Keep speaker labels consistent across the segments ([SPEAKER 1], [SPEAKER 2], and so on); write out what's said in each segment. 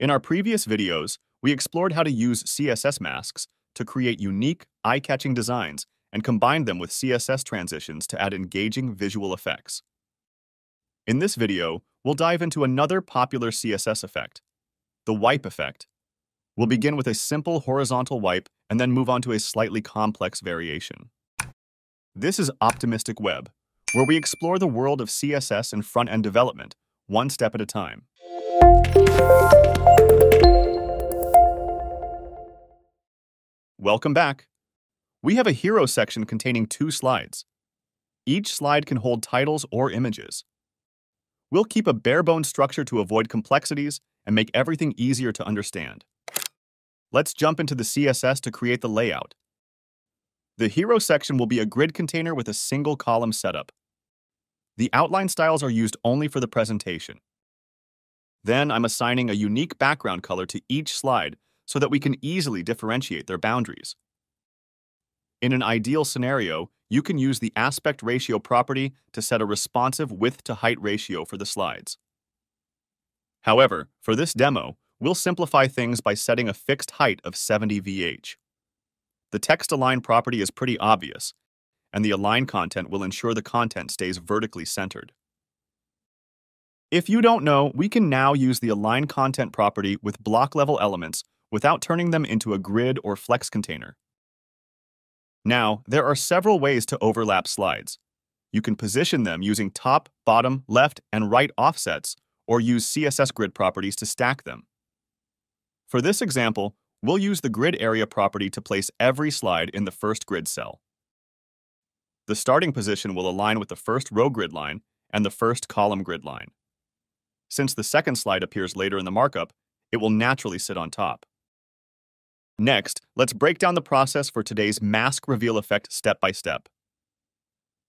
[SPEAKER 1] In our previous videos, we explored how to use CSS masks to create unique, eye-catching designs and combine them with CSS transitions to add engaging visual effects. In this video, we'll dive into another popular CSS effect, the wipe effect. We'll begin with a simple horizontal wipe and then move on to a slightly complex variation. This is Optimistic Web, where we explore the world of CSS and front-end development, one step at a time. Welcome back. We have a hero section containing 2 slides. Each slide can hold titles or images. We'll keep a bare-bones structure to avoid complexities and make everything easier to understand. Let's jump into the CSS to create the layout. The hero section will be a grid container with a single column setup. The outline styles are used only for the presentation. Then I'm assigning a unique background color to each slide so that we can easily differentiate their boundaries. In an ideal scenario, you can use the aspect ratio property to set a responsive width-to-height ratio for the slides. However, for this demo, we'll simplify things by setting a fixed height of 70 VH. The text align property is pretty obvious, and the align content will ensure the content stays vertically centered. If you don't know, we can now use the align content property with block-level elements without turning them into a grid or flex container. Now, there are several ways to overlap slides. You can position them using top, bottom, left, and right offsets, or use CSS grid properties to stack them. For this example, we'll use the grid area property to place every slide in the first grid cell. The starting position will align with the first row grid line and the first column grid line. Since the second slide appears later in the markup, it will naturally sit on top. Next, let's break down the process for today's mask reveal effect step by step.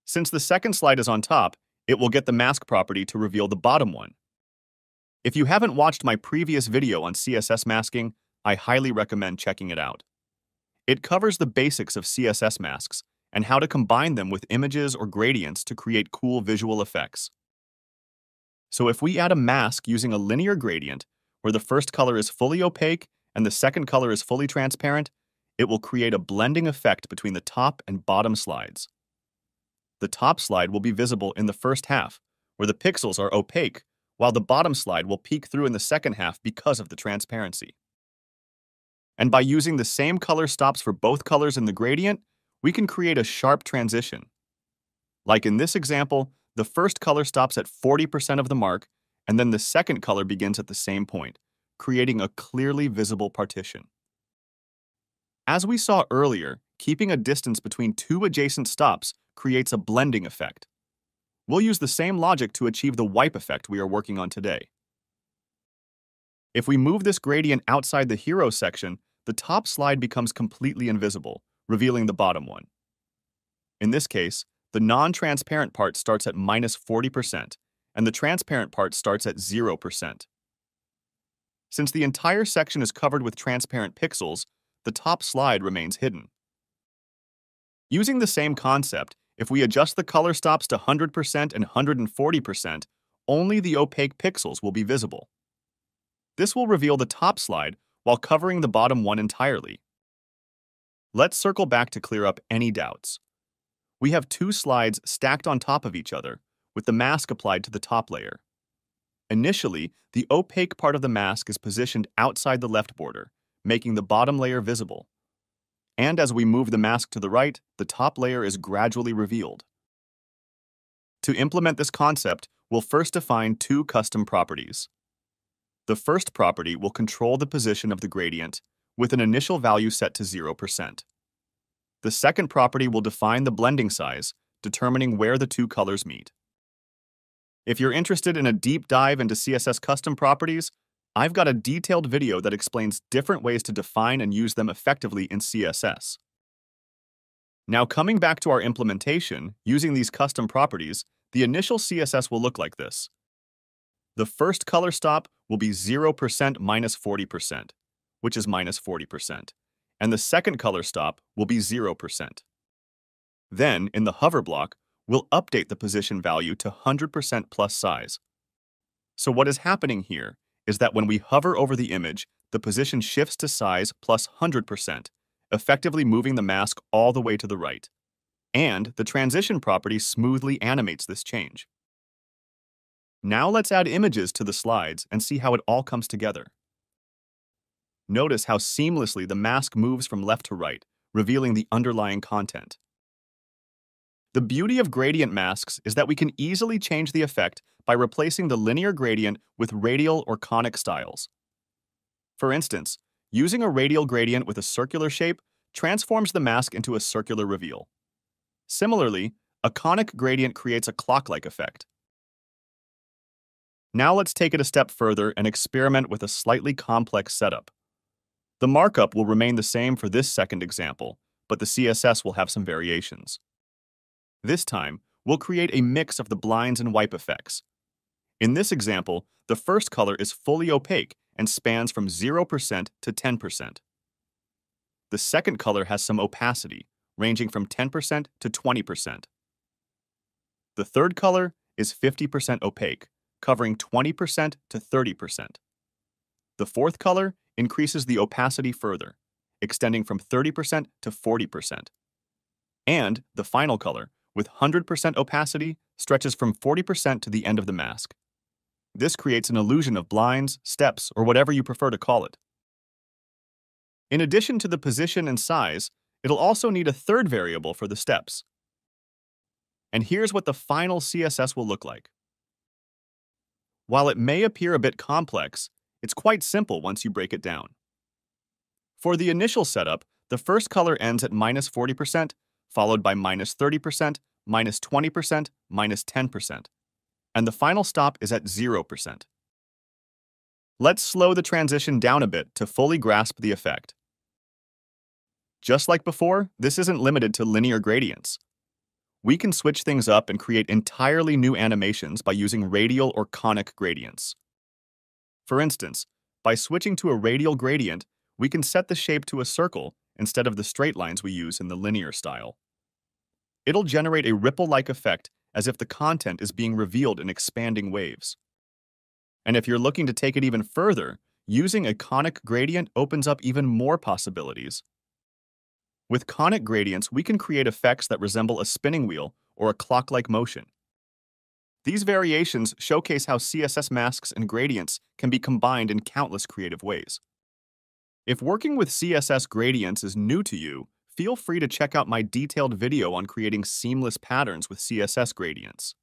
[SPEAKER 1] Since the second slide is on top, it will get the mask property to reveal the bottom one. If you haven't watched my previous video on CSS masking, I highly recommend checking it out. It covers the basics of CSS masks and how to combine them with images or gradients to create cool visual effects. So if we add a mask using a linear gradient, where the first color is fully opaque and the second color is fully transparent, it will create a blending effect between the top and bottom slides. The top slide will be visible in the first half, where the pixels are opaque, while the bottom slide will peek through in the second half because of the transparency. And by using the same color stops for both colors in the gradient, we can create a sharp transition. Like in this example, the first color stops at 40% of the mark, and then the second color begins at the same point, creating a clearly visible partition. As we saw earlier, keeping a distance between 2 adjacent stops creates a blending effect. We'll use the same logic to achieve the wipe effect we are working on today. If we move this gradient outside the hero section, the top slide becomes completely invisible, revealing the bottom one. In this case, the non-transparent part starts at -40%, and the transparent part starts at 0%. Since the entire section is covered with transparent pixels, the top slide remains hidden. Using the same concept, if we adjust the color stops to 100% and 140%, only the opaque pixels will be visible. This will reveal the top slide while covering the bottom one entirely. Let's circle back to clear up any doubts. We have 2 slides stacked on top of each other, with the mask applied to the top layer. Initially, the opaque part of the mask is positioned outside the left border, making the bottom layer visible. And as we move the mask to the right, the top layer is gradually revealed. To implement this concept, we'll first define 2 custom properties. The first property will control the position of the gradient, with an initial value set to 0%. The second property will define the blending size, determining where the 2 colors meet. If you're interested in a deep dive into CSS custom properties, I've got a detailed video that explains different ways to define and use them effectively in CSS. Now coming back to our implementation, using these custom properties, the initial CSS will look like this. The first color stop will be 0% -40%, which is -40%, and the second color stop will be 0%. Then, in the hover block, we'll update the position value to 100% plus size. So what is happening here is that when we hover over the image, the position shifts to size plus 100%, effectively moving the mask all the way to the right. And the transition property smoothly animates this change. Now let's add images to the slides and see how it all comes together. Notice how seamlessly the mask moves from left to right, revealing the underlying content. The beauty of gradient masks is that we can easily change the effect by replacing the linear gradient with radial or conic styles. For instance, using a radial gradient with a circular shape transforms the mask into a circular reveal. Similarly, a conic gradient creates a clock-like effect. Now let's take it a step further and experiment with a slightly complex setup. The markup will remain the same for this second example, but the CSS will have some variations. This time, we'll create a mix of the blinds and wipe effects. In this example, the first color is fully opaque and spans from 0% to 10%. The second color has some opacity, ranging from 10% to 20%. The third color is 50% opaque, covering 20% to 30%. The fourth color increases the opacity further, extending from 30% to 40%. And the final color, with 100% opacity, stretches from 40% to the end of the mask. This creates an illusion of blinds, steps, or whatever you prefer to call it. In addition to the position and size, it'll also need a third variable for the steps. And here's what the final CSS will look like. While it may appear a bit complex, it's quite simple once you break it down. For the initial setup, the first color ends at -40%, followed by -30%, -20%, -10%, and the final stop is at 0%. Let's slow the transition down a bit to fully grasp the effect. Just like before, this isn't limited to linear gradients. We can switch things up and create entirely new animations by using radial or conic gradients. For instance, by switching to a radial gradient, we can set the shape to a circle instead of the straight lines we use in the linear style. It'll generate a ripple-like effect as if the content is being revealed in expanding waves. And if you're looking to take it even further, using a conic gradient opens up even more possibilities. With conic gradients, we can create effects that resemble a spinning wheel or a clock-like motion. These variations showcase how CSS masks and gradients can be combined in countless creative ways. If working with CSS gradients is new to you, feel free to check out my detailed video on creating seamless patterns with CSS gradients.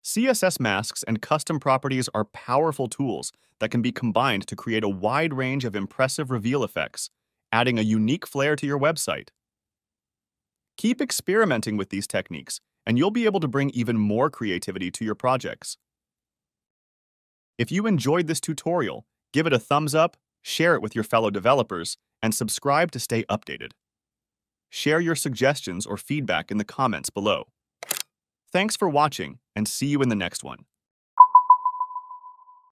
[SPEAKER 1] CSS masks and custom properties are powerful tools that can be combined to create a wide range of impressive reveal effects, adding a unique flair to your website. Keep experimenting with these techniques, and you'll be able to bring even more creativity to your projects. If you enjoyed this tutorial, give it a thumbs up, share it with your fellow developers, and subscribe to stay updated. Share your suggestions or feedback in the comments below. Thanks for watching, and see you in the next one.